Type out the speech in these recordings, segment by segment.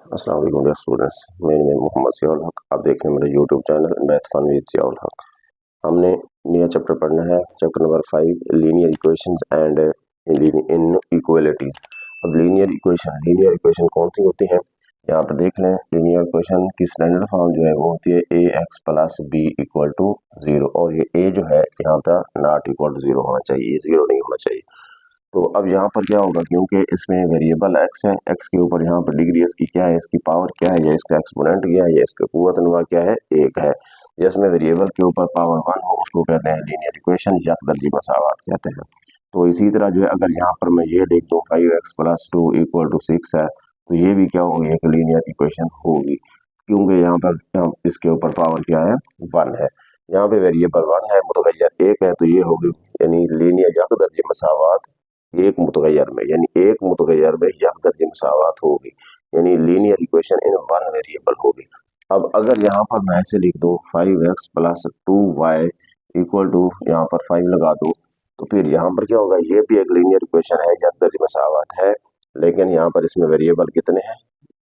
अस्सलाम वालेकुम dear students, मेरा नेम मोहम्मद जियाउल हक। आप देख रहे हैं मेरा YouTube channel Math Fun with Ziaul Haq. हमने नया चैप्टर पढ़ना है, chapter number 5 linear equations and inequalities. अब लीनियर इक्वेशन कौन सी होती हैं, यहाँ पर देख लें। लीनियर इक्वेशन की स्टैंडर्ड फॉर्म जो है वो होती है A X plus B equal to 0, और ये ए जो है यहाँ पर नॉट इक्वल टू 0 होना चाहिए, 0 नहीं होना चाहिए। तो अब यहाँ पर क्या होगा, क्योंकि इसमें वेरिएबल एक्स है, एक्स के ऊपर यहाँ पर डिग्री इसकी क्या है, इसकी पावर क्या है, या इसका एक्सपोनेंट क्या है, या इसका कुव्वत अनुवा क्या है, एक है। जिसमें वेरिएबल के ऊपर पावर 1 हो उसको कहते हैं लीनियर इक्वेशन या दर्जी मसावात कहते हैं। तो इसी तरह जो है अगर यहाँ पर मैं ये लिख दूँ 5x प्लस 2 इक्वल टू 6 है, तो ये भी क्या होगी, एक लीनियर इक्वेशन होगी, क्योंकि यहाँ इसके ऊपर पावर क्या है, 1 है। यहाँ पे वेरिएबल 1 है, मुतगैर 1 है, तो ये होगी यानी लीनियर या दर्जी मसावात एक मुतगैर में, यानी एक मुतगैर में यह दर्जे मसावत होगी, यानी linear equation in one variable होगी। अब अगर यहाँ पर मैं ऐसे लिख दूँ 5x plus 2y equal to यहाँ पर 5 लगा दूँ, तो फिर यहाँ पर क्या होगा, ये भी एक लीनियर इक्वेशन है, यह दर्जे मसावत है, लेकिन यहाँ पर इसमें वेरिएबल कितने हैं,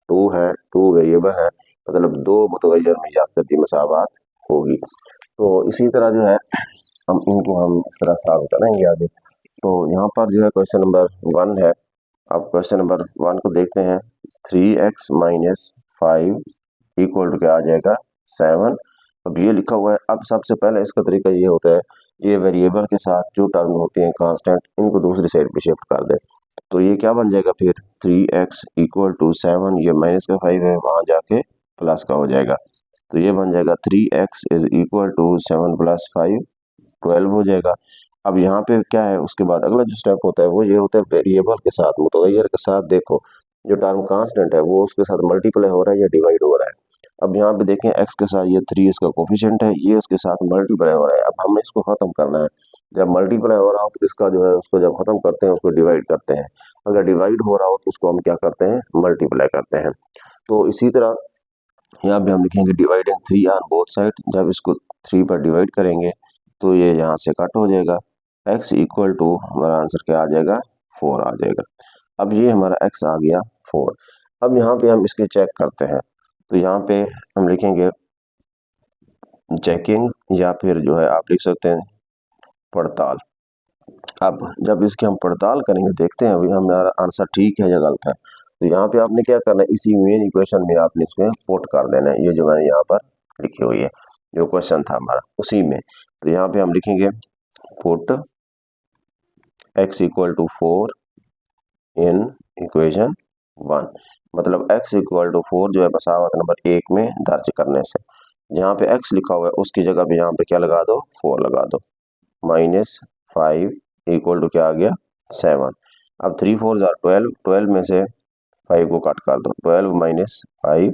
2 है, 2 वेरिएबल है, मतलब दो मुतगैर में यह दर्जे मसावत होगी। तो इसी तरह जो है हम इस तरह साबित करेंगे आगे। तो यहाँ पर जो है क्वेश्चन नंबर 1 है। अब क्वेश्चन नंबर 1 को देखते हैं। 3x माइनस 5 इक्वल टू क्या आ जाएगा, 7। अब ये लिखा हुआ है। अब सबसे पहले इसका तरीका ये होता है, ये वेरिएबल के साथ जो टर्म होती हैं कांस्टेंट, इनको दूसरी साइड पे शिफ्ट कर दे। तो ये क्या बन जाएगा फिर, 3x इक्वल टू 7, ये माइनस का 5 है, वहां जाके प्लस का हो जाएगा। तो ये बन जाएगा 3x is equal to 7 plus 5 12 हो जाएगा। अब यहाँ पे क्या है, उसके बाद अगला जो स्टेप होता है वो ये होता है वेरिएबल के साथ, मुतगैर के साथ देखो जो टर्म कांस्टेंट है वो उसके साथ मल्टीप्लाई हो रहा है या डिवाइड हो रहा है। अब यहाँ पे देखें x के साथ ये 3 इसका कोफिशिएंट है, ये उसके साथ मल्टीप्लाई हो रहा है। अब हमें इसको खत्म करना है। जब मल्टीप्लाई हो रहा हो तो इसका जो है उसको जब खत्म करते हैं उसको डिवाइड करते हैं। अगर डिवाइड हो रहा हो तो उसको हम क्या करते हैं, मल्टीप्लाई करते हैं। तो इसी तरह यहाँ पे हम लिखेंगे डिवाइडिंग 3 ऑन बोथ साइड। जब इसको 3 पर डिवाइड करेंगे तो ये यहाँ से कट हो जाएगा। x इक्वल टू हमारा आंसर क्या आ जाएगा, 4 आ जाएगा। अब ये हमारा x आ गया 4। अब यहाँ पे हम इसके चेक करते हैं। तो यहाँ पे हम लिखेंगे चेकिंग, या फिर जो है आप लिख सकते हैं पड़ताल। अब जब इसकी हम पड़ताल करेंगे, देखते हैं अभी हमारा आंसर ठीक है या गलत है। तो यहाँ पे आपने क्या करना है, इसी मेन इक्वेशन में आपने इसमें पुट कर देना है, ये जो मैंने यहाँ पर लिखी हुई है जो क्वेश्चन था हमारा उसी में। तो यहाँ पे हम लिखेंगे put x equal to 4 in equation 1, मतलब x इक्वल टू 4 जो है मसावत नंबर 1 में दर्ज करने से। जहाँ पे x लिखा हुआ है उसकी जगह पे यहाँ पे क्या लगा दो, 4 लगा दो। माइनस 5 इक्वल टू क्या आ गया, 7। अब 3 4 12, 12 में से 5 को कट कर दो, 12 माइनस 5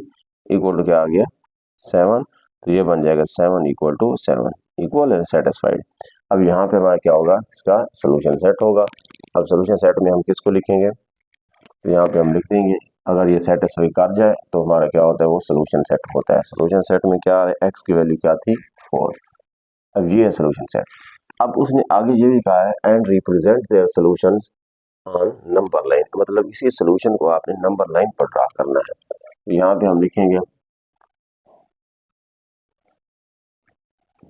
इक्वल टू क्या आ गया, 7। तो ये बन जाएगा 7 इक्वल टू 7 इक्वल है सेटिस्फाइड। अब यहाँ पे हमारा क्या होगा, इसका सोल्यूशन सेट होगा। अब सोल्यूशन सेट में हम किसको लिखेंगे, तो यहाँ पे हम लिख देंगे अगर ये सेटिस्फाई कर जाए तो हमारा क्या होता है, वो सोल्यूशन सेट होता है। सोल्यूशन सेट में क्या है, एक्स की वैल्यू क्या थी, 4। अब ये है सोल्यूशन सेट। अब उसने आगे ये भी कहा है and represent their solutions on number line, मतलब इसी सोल्यूशन को आपने नंबर लाइन पर ड्रा करना है। तो यहाँ पे हम लिखेंगे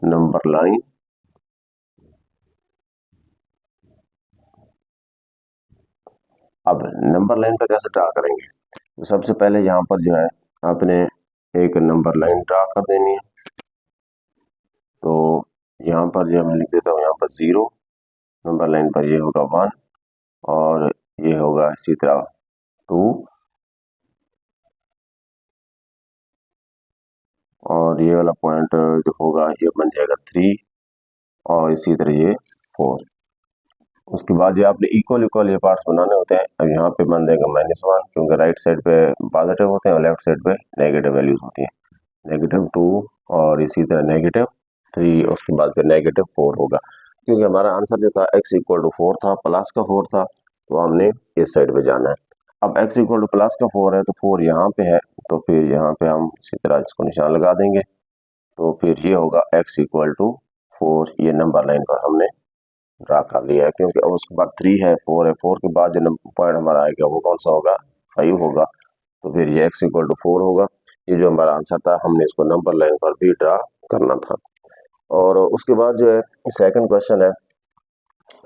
नंबर लाइन। अब नंबर लाइन पर कैसे ड्रा करेंगे, तो सबसे पहले यहाँ पर जो है आपने एक नंबर लाइन ड्रा कर देनी है। तो यहाँ पर जो मैं लिख देता हूँ, यहाँ पर 0, नंबर लाइन पर ये होगा 1, और ये होगा इसी तरह 2, और ये वाला पॉइंट जो होगा ये बन जाएगा 3, और इसी तरह ये 4। उसके बाद ये आपने इक्वल इक्वल ये पार्ट्स बनाने होते हैं। अब यहाँ पे बन जाएगा -1, क्योंकि राइट साइड पे पॉजिटिव होते हैं और लेफ्ट साइड पे नेगेटिव वैल्यूज होती हैं। -2 और इसी तरह -3, उसके बाद फिर -4 होगा, क्योंकि हमारा आंसर जो था x इक्वल टू 4 था, प्लस का 4 था, तो हमने इस साइड पे जाना है। अब x इक्वल टू प्लस का 4 है तो 4 यहाँ पे है, तो फिर यहाँ पे हम इसी तरह इसको निशान लगा देंगे। तो फिर ये होगा x इक्वल टू 4, ये नंबर लाइन पर हमने ड्रा कर लिया है, क्योंकि अब उसके बाद 3 है, 4 है, 4 के बाद जो पॉइंट हमारा आएगा वो कौन सा होगा, 5 होगा। तो फिर ये x इक्वल टू 4 होगा। ये जो हमारा आंसर था, हमने इसको नंबर लाइन पर भी ड्रा करना था। और उसके बाद जो है सेकंड क्वेश्चन है।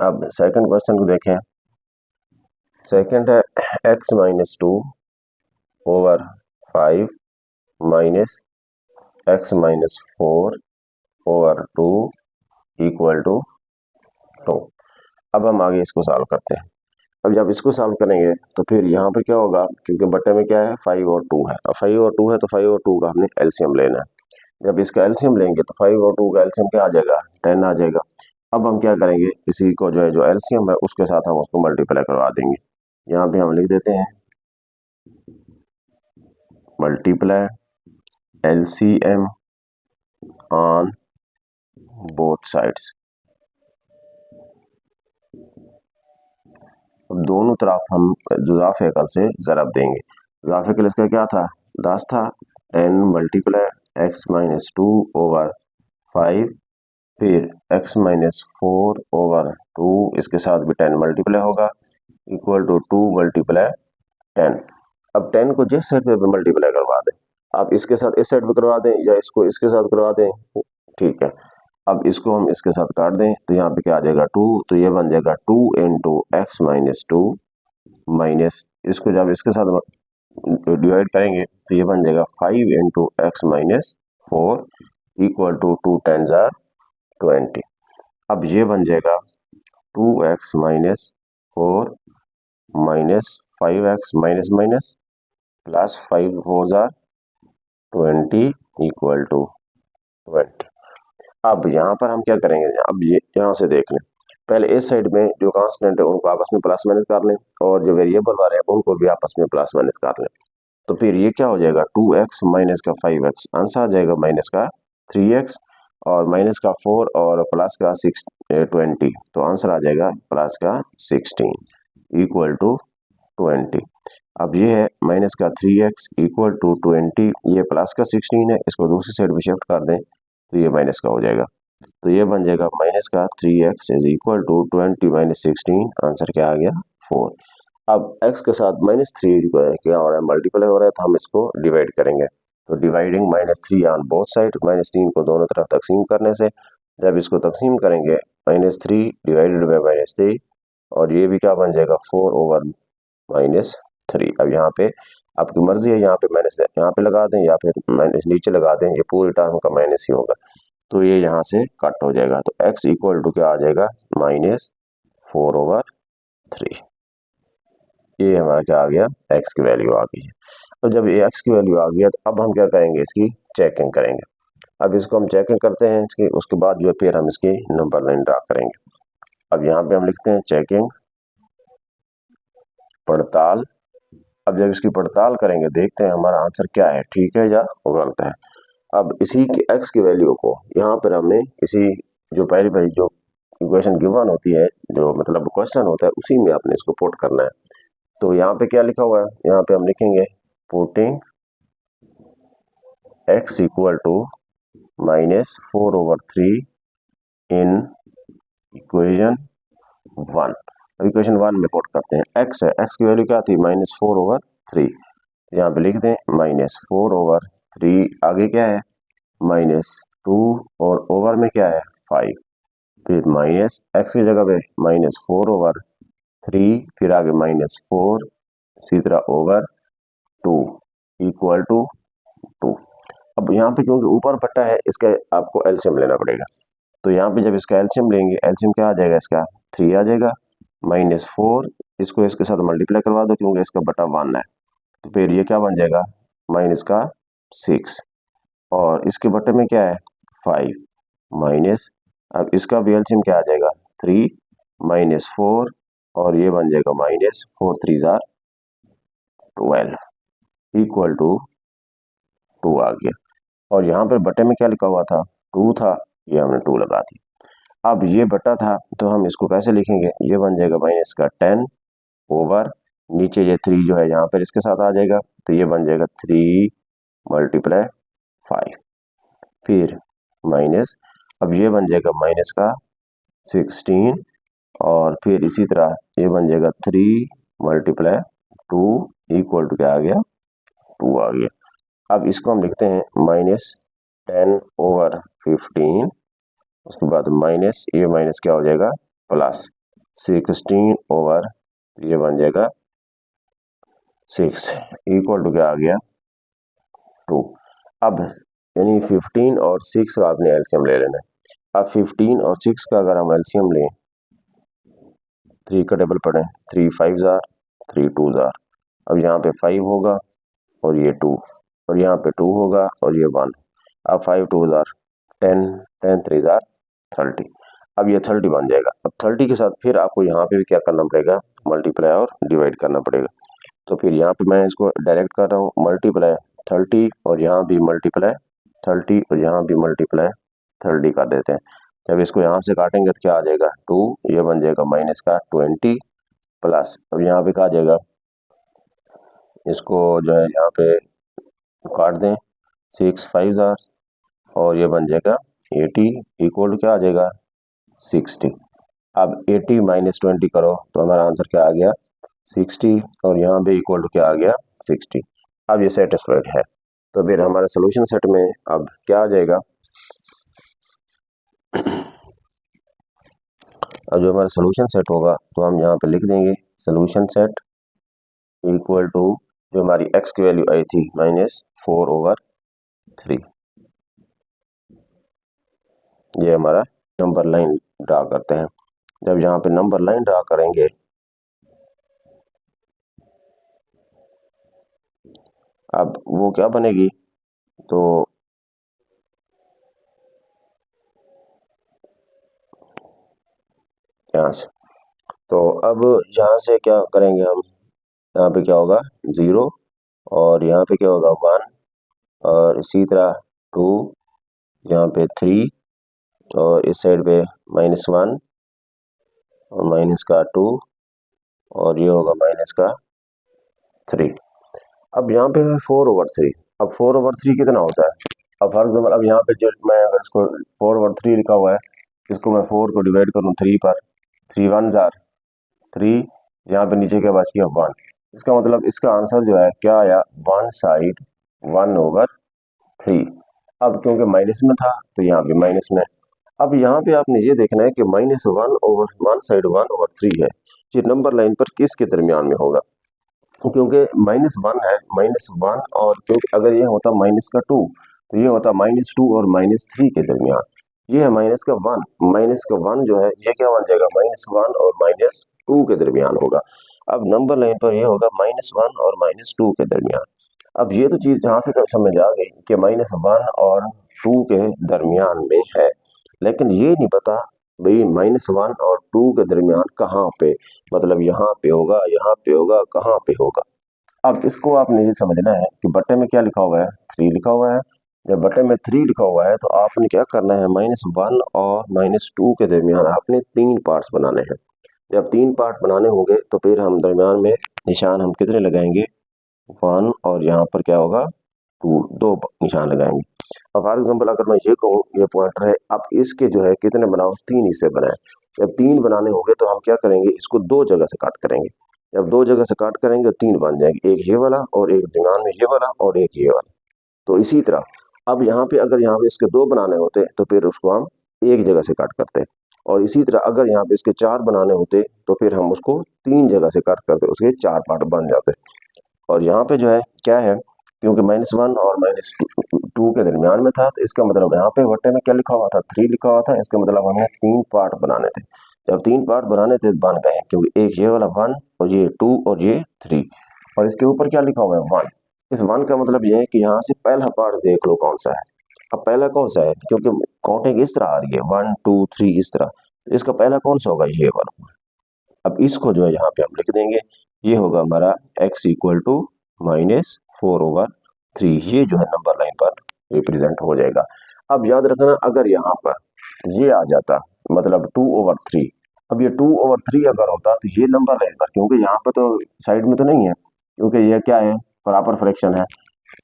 अब सेकंड क्वेश्चन को देखें। सेकंड है x minus 2 over 5 minus x minus 4 over 2 equal to 2। अब हम आगे इसको सॉल्व करते हैं। अब जब इसको सॉल्व करेंगे तो फिर यहाँ पर क्या होगा, क्योंकि बट्टे में क्या है 5 और 2 है। अब 5 और 2 है तो 5 और 2 का हमने एलसीएम लेना है। जब इसका एलसीएम लेंगे तो 5 और 2 का एलसीएम क्या आ जाएगा, 10 आ जाएगा। अब हम क्या करेंगे, इसी को जो है जो एलसीएम है उसके साथ हम उसको मल्टीप्लाई करवा देंगे। यहाँ पे हम लिख देते हैं multiply LCM on both sides. अब दोनों तरफ हम जुज़ाफ़े कल से ज़रब देंगे। जुज़ाफ़े कल इसका क्या था, 10 था। 10 मल्टीप्लाई एक्स माइनस 2 ओवर 5, फिर x माइनस 4 ओवर 2, इसके साथ भी 10 मल्टीप्लाई होगा, इक्वल टू 2 मल्टीप्लाई 10। अब 10 को जिस साइड पे मल्टीप्लाई करवा दें, आप इसके साथ इस साइड पे करवा दें या इसको इसके साथ करवा दें, ठीक है। अब इसको हम इसके साथ काट दें तो यहाँ पे क्या आ जाएगा 2, तो ये बन जाएगा 2 इंटू एक्स माइनस 2 माइनस, इसको जब इसके साथ डिवाइड करेंगे तो ये बन जाएगा 5 into x minus 4 equal to 2 10 जार 20। अब ये बन जाएगा 2x minus 4 minus 5x minus minus plus 5 4 जार 20 इक्वल टू 20। अब यहाँ पर हम क्या करेंगे, अब ये यहाँ से देख लें। पहले इस साइड में जो कांस्टेंट है उनको आपस में प्लस माइनस कर लें, और जो वेरिएबल वाले हैं उनको भी आपस में प्लस माइनस कर लें। तो फिर ये क्या हो जाएगा, 2x माइनस का 5x, आंसर आ जाएगा माइनस का 3x, और माइनस का 4 और प्लस का 20, तो आंसर आ जाएगा प्लस का 16 इक्वल टू 20। अब ये है माइनस का 3x इक्वल टू 20, ये प्लस का 16 है, इसको दूसरी साइड में शिफ्ट कर दें तो ये माइनस का हो जाएगा। तो ये बन जाएगा माइनस का 3x is equal to 20 minus 16, answer क्या आ गया 4। अब x के साथ -3 क्या हो रहा है, मल्टीप्लाई हो रहा है, तो हम इसको डिवाइड करेंगे। तो डिवाइडिंग -3 ऑन बोथ साइड, -3 को दोनों तरफ तकसीम करने से, जब इसको तकसीम करेंगे -3 डिवाइडेड बाई -3, और ये भी क्या बन जाएगा 4 ओवर -3। अब यहाँ पे आपकी मर्जी है, यहाँ पे माइनस यहाँ पे लगा दें या फिर माइनस नीचे लगा दें, ये पूरी टर्म का माइनस ही होगा, तो ये यहाँ से कट हो जाएगा। तो x इक्वल टू क्या आ जाएगा -4 ओवर 3। ये हमारा क्या आ गया, x की वैल्यू आ गई है। अब जब ये x की वैल्यू आ गया तो अब हम क्या करेंगे, इसकी चेकिंग करेंगे। अब इसको हम चेकिंग करते हैं इसकी, उसके बाद जो है फिर हम इसकी नंबर लाइन ड्रा करेंगे। अब यहाँ पे हम लिखते हैं चेकिंग पड़ताल। अब जब इसकी पड़ताल करेंगे देखते हैं हमारा आंसर क्या है, ठीक है या गलत है। अब इसी की x की वैल्यू को यहाँ पर हमने इसी जो पहली जो इक्वेशन गिवन होती है, जो मतलब क्वेश्चन होता है, उसी में आपने इसको पुट करना है। तो यहाँ पे क्या लिखा हुआ है, यहाँ पे हम लिखेंगे putting x equal to -4 over 3 in equation 1। Equation 1 में पुट करते हैं, x है, x की वैल्यू क्या थी -4 ओवर 3, यहाँ पे लिख दें -4 ओवर 3, आगे क्या है -2 और ओवर में क्या है 5, फिर माइनस x की जगह पे -4 ओवर 3, फिर आगे -4, इसी तरह ओवर 2 इक्वल टू 2। अब यहाँ पे क्योंकि ऊपर पट्टा है, इसका आपको एलसीएम लेना पड़ेगा। तो यहाँ पे जब इसका एलसीएम लेंगे, एलसीएम क्या आ जाएगा, इसका 3 आ जाएगा, -4, इसको इसके साथ मल्टीप्लाई करवा दो क्योंकि इसका बटा 1 है, तो फिर ये क्या बन जाएगा माइनस का 6, और इसके बटे में क्या है 5 माइनस, अब इसका भी एलसीएम क्या आ जाएगा 3 -4, और ये बन जाएगा -4 3 जार 12 इक्वल टू 2 आ गया। और यहाँ पर बटे में क्या लिखा हुआ था 2 था, ये हमने 2 लगा दी। अब ये बटा था तो हम इसको कैसे लिखेंगे, ये बन जाएगा माइनस का 10 ओवर, नीचे ये 3 जो है यहाँ पर इसके साथ आ जाएगा, तो ये बन जाएगा 3 मल्टीप्लाई 5, फिर माइनस, अब ये बन जाएगा माइनस का 16, और फिर इसी तरह ये बन जाएगा 3 मल्टीप्लाई 2 इक्वल टू क्या आ गया 2 आ गया। अब इसको हम लिखते हैं -10/15, उसके बाद माइनस, ये माइनस क्या हो जाएगा प्लस 16/, ये बन जाएगा 6 इक्वल टू क्या आ गया 2। अब यानी 15 और 6 का आपने एलसीएम ले लेना है। अब 15 और 6 का अगर हम एलसीएम लें, 3 का डबल पढ़ें, 3 5 जार, 3 2 जार। अब यहाँ पे 5 होगा और ये 2, और यहाँ पे 2 होगा और ये 1। अब 5 2 जार 10, 10 3 जार 30। अब ये 30 बन जाएगा। अब 30 के साथ फिर आपको यहाँ पे भी क्या करना पड़ेगा, मल्टीप्लाई और डिवाइड करना पड़ेगा। तो फिर यहाँ पे मैं इसको डायरेक्ट कर रहा हूँ, मल्टीप्लाई 30 और यहाँ भी मल्टीप्लाई 30 और यहाँ भी मल्टीप्लाई 30 कर देते हैं। जब इसको यहाँ से काटेंगे तो क्या आ जाएगा 2, ये बन जाएगा माइनस का 20 प्लस, अब यहाँ पे क्या आ जाएगा, इसको जो है यहाँ पे काट दें, 6 5 जार और ये बन जाएगा 80 इक्वल टू क्या आ जाएगा 60। अब 80 माइनस 20 करो तो हमारा आंसर क्या आ गया 60 और यहाँ पे इक्वल टू क्या आ गया 60। अब ये सेटिस्फाइड है। तो फिर हमारे सोल्यूशन सेट में अब क्या आ जाएगा, अब जो हमारा सोल्यूशन सेट होगा तो हम यहाँ पे लिख देंगे सोल्यूशन सेट इक्वल टू जो हमारी x की वैल्यू आई थी -4/3। ये हमारा नंबर लाइन ड्रा करते हैं। जब यहाँ पे नंबर लाइन ड्रा करेंगे अब वो क्या बनेगी, तो यहाँ से, तो अब यहाँ से क्या करेंगे हम, यहाँ पे क्या होगा 0 और यहाँ पे क्या होगा 1 और इसी तरह 2, यहाँ पे 3 और इस साइड पे -1 और माइनस का 2 और ये होगा माइनस का 3। अब यहाँ पे है 4/3। अब 4/3 कितना होता है, अब फॉर एग्जाम्पल अब यहाँ पे जो मैं अगर इसको 4/3 लिखा हुआ है, इसको मैं 4 को डिवाइड करूँ 3 पर, 3 1 जार 3, यहाँ पे नीचे क्या बच गया 1। इसका मतलब इसका आंसर जो है क्या आया 1 साइड 1/3। अब क्योंकि माइनस में था तो यहाँ पे माइनस में। अब यहाँ पे आपने ये देखना है कि -1 साइड 1/3 है, ये नंबर लाइन पर किसके दरमियान में होगा, क्योंकि -1 है, -1 और क्योंकि अगर ये होता -2 तो ये होता -2 और -3 के दरमियान। ये है -1 जो है ये क्या बन जाएगा -1 और -2 के दरमियान होगा। अब नंबर लाइन पर ये होगा -1 और -2 के दरमियान। अब ये तो चीज जहां से समझ आ गई कि -1 और 2 के दरमियान में है, लेकिन ये नहीं पता भाई -1 और 2 के दरमियान कहाँ पे, मतलब यहाँ पे होगा, यहाँ पे होगा, कहाँ पे होगा। अब इसको आपने ये समझना है कि बट्टे में क्या लिखा हुआ है 3 लिखा हुआ है। जब बट्टे में 3 लिखा हुआ है तो आपने क्या करना है -1 और -2 के दरमियान आपने 3 पार्ट्स बनाने हैं। जब 3 पार्ट बनाने होंगे तो फिर हम दरमियान में निशान हम कितने लगाएंगे 1 और यहाँ पर क्या होगा 2, 2 निशान लगाएंगे। अब फॉर एग्जाम्पल अगर मैं ये कहूँ ये पॉइंटर है, अब इसके जो है कितने बनाओ 3 हिस्से बनाए। जब 3 बनाने होंगे तो हम क्या करेंगे, इसको 2 जगह से काट करेंगे। जब 2 जगह से काट करेंगे तो 3 बन जाएंगे, एक ये वाला और एक दरमियान में ये वाला और एक ये वाला। तो इसी तरह अब यहाँ पे अगर यहाँ पे इसके 2 बनाने होते तो फिर उसको हम एक जगह से काट करते, और इसी तरह अगर यहाँ पे इसके 4 बनाने होते तो फिर हम उसको 3 जगह से काट करते, उसके 4 पार्ट बन जाते। और यहाँ पे जो है क्या है, क्योंकि -1 और -2 के दरमियान में था तो इसका मतलब यहाँ पे बट्टे में क्या लिखा हुआ था 3 लिखा हुआ था, इसका मतलब हमें 3 पार्ट बनाने थे। जब 3 पार्ट बनाने थे बन गए, क्योंकि एक ये वाला 1 और ये 2 और ये 3 और इसके ऊपर क्या लिखा हुआ है 1। इस 1 का मतलब ये है कि यहाँ से पहला पार्ट देख लो कौन सा है। अब पहला कौन सा है, क्योंकि काउंटिंग इस तरह आ रही है 1 2 3 इस तरह, इसका पहला कौन सा होगा ये वाला। अब इसको जो है यहाँ पे हम लिख देंगे, ये होगा हमारा x इक्वल टू -4/3, ये जो है नंबर लाइन पर रिप्रेजेंट हो जाएगा। अब याद रखना अगर यहाँ पर ये आ जाता मतलब 2/3, अब ये 2/3 अगर होता तो ये नंबर लाइन पर, क्योंकि यहाँ पर तो साइड में तो नहीं है, क्योंकि ये क्या है प्रॉपर फ्रैक्शन है,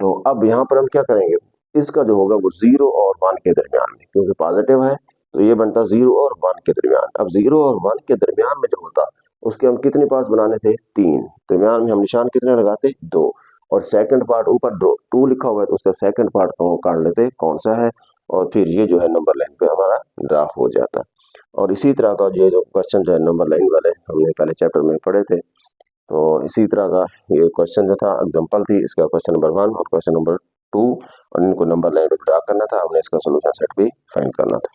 तो अब यहाँ पर हम क्या करेंगे, इसका जो होगा वो 0 और 1 के दरमियान में, क्योंकि पॉजिटिव है तो ये बनता 0 और 1 के दरमियान। अब 0 और 1 के दरमियान में जो होता उसके हम कितने पार्ट्स बनाने थे 3, दरमियान में हम निशान कितने लगाते 2, और सेकंड पार्ट ऊपर 2 लिखा हुआ है तो उसका सेकंड पार्ट को काट लेते कौन सा है, और फिर ये जो है नंबर लाइन पे हमारा ड्रा हो जाता। और इसी तरह का ये जो क्वेश्चन जो है नंबर लाइन वाले हमने पहले चैप्टर में पढ़े थे, तो इसी तरह का ये क्वेश्चन जो था एग्जाम्पल थी इसका, क्वेश्चन नंबर 1 और क्वेश्चन नंबर 2, और इनको नंबर लाइन पे ड्रा करना था, हमने इसका सोल्यूशन सेट भी फाइंड करना था।